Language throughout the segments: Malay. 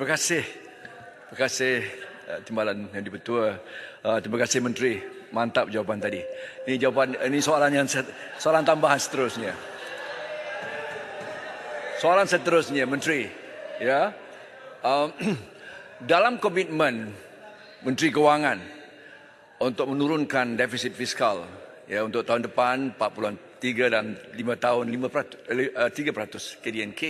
Terima kasih. Terima kasih Timbalan yang di-Pertua. Terima kasih Menteri. Mantap jawapan tadi. Ini soalan tambahan seterusnya. Soalan seterusnya Menteri. Ya. Dalam komitmen Menteri Kewangan untuk menurunkan defisit fiskal ya untuk tahun depan 4.3 dan 5 tahun 3% KDNK,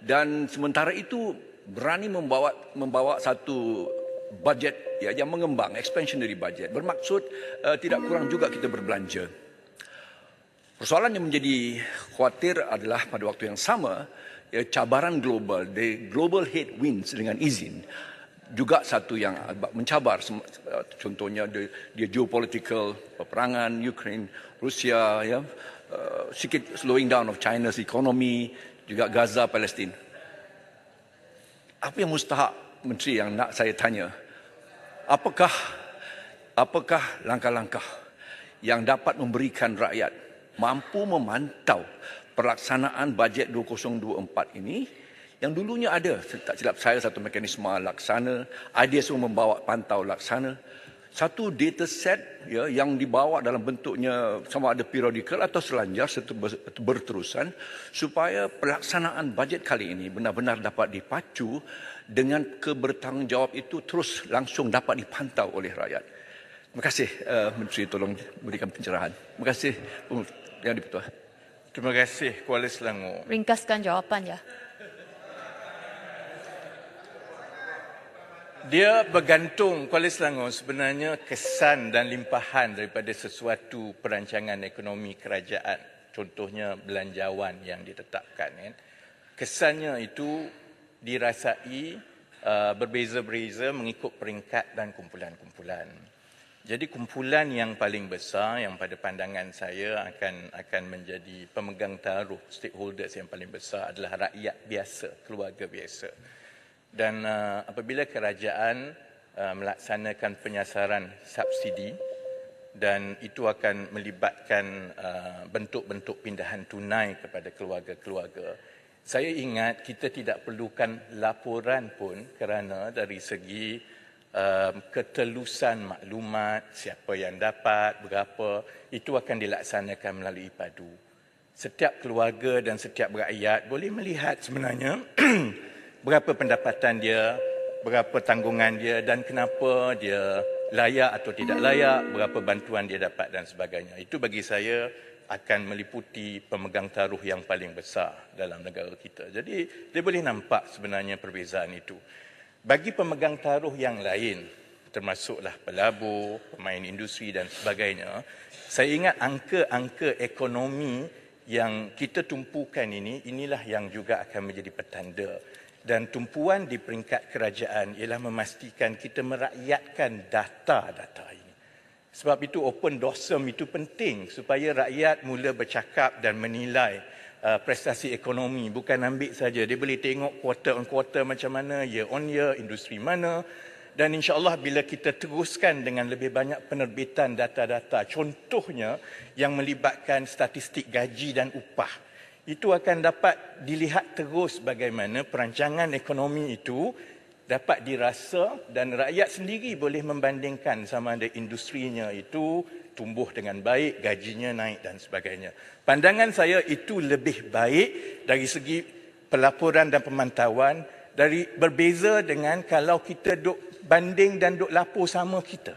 dan sementara itu berani membawa satu bajet ya yang mengembang, expansionary budget, bermaksud tidak kurang juga kita berbelanja. Persoalan yang menjadi khawatir adalah pada waktu yang sama ya, cabaran global, the global headwinds dengan izin juga satu yang mencabar. Contohnya dia geopolitical, peperangan Ukraine, Rusia, ya, sikit slowing down of China's economy, juga Gaza, Palestin. Apa yang mustahak, Menteri, yang nak saya tanya? Apakah langkah-langkah yang dapat memberikan rakyat mampu memantau pelaksanaan bajet 2024 ini, yang dulunya ada, tak silap saya, satu mekanisme laksana, ada semua membawa pantau laksana, satu data set ya, yang dibawa dalam bentuknya sama ada periodikal atau selanjar berterusan, supaya pelaksanaan bajet kali ini benar-benar dapat dipacu dengan kebertanggungjawab itu terus langsung dapat dipantau oleh rakyat. Terima kasih Menteri, tolong berikan pencerahan. Terima kasih Yang di-Pertua. Terima kasih Kuala Selangor. Ringkaskan jawapan ya. Dia bergantung, Kuala Selangor, sebenarnya kesan dan limpahan daripada sesuatu perancangan ekonomi kerajaan. Contohnya belanjawan yang ditetapkan. Kesannya itu dirasai berbeza-beza mengikut peringkat dan kumpulan-kumpulan. Jadi kumpulan yang paling besar, yang pada pandangan saya akan menjadi pemegang taruh stakeholders yang paling besar adalah rakyat biasa, keluarga biasa. Dan apabila kerajaan melaksanakan penyasaran subsidi, dan itu akan melibatkan bentuk-bentuk pindahan tunai kepada keluarga-keluarga, saya ingat kita tidak perlukan laporan pun kerana dari segi ketelusan maklumat, siapa yang dapat, berapa, itu akan dilaksanakan melalui padu. Setiap keluarga dan setiap rakyat boleh melihat sebenarnya berapa pendapatan dia, berapa tanggungan dia dan kenapa dia layak atau tidak layak, berapa bantuan dia dapat dan sebagainya. Itu bagi saya akan meliputi pemegang taruh yang paling besar dalam negara kita. Jadi dia boleh nampak sebenarnya perbezaan itu. Bagi pemegang taruh yang lain, termasuklah pelabur, pemain industri dan sebagainya, saya ingat angka-angka ekonomi yang kita tumpukan inilah yang juga akan menjadi petanda. Dan tumpuan di peringkat kerajaan ialah memastikan kita merakyatkan data-data ini. Sebab itu open dossier itu penting supaya rakyat mula bercakap dan menilai prestasi ekonomi. Bukan ambil saja, dia boleh tengok quarter on quarter macam mana, year on year, industri mana. Dan insya-Allah bila kita teruskan dengan lebih banyak penerbitan data-data, contohnya yang melibatkan statistik gaji dan upah, itu akan dapat dilihat terus bagaimana perancangan ekonomi itu dapat dirasa dan rakyat sendiri boleh membandingkan sama ada industrinya itu tumbuh dengan baik, gajinya naik dan sebagainya. Pandangan saya itu lebih baik dari segi pelaporan dan pemantauan, dari berbeza dengan kalau kita duk banding dan duk lapor sama kita.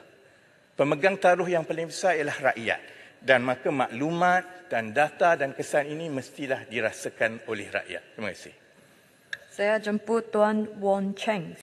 Pemegang taruh yang paling besar ialah rakyat. Dan maka maklumat dan data dan kesan ini mestilah dirasakan oleh rakyat. Terima kasih. Saya jemput Tuan Won Cheng.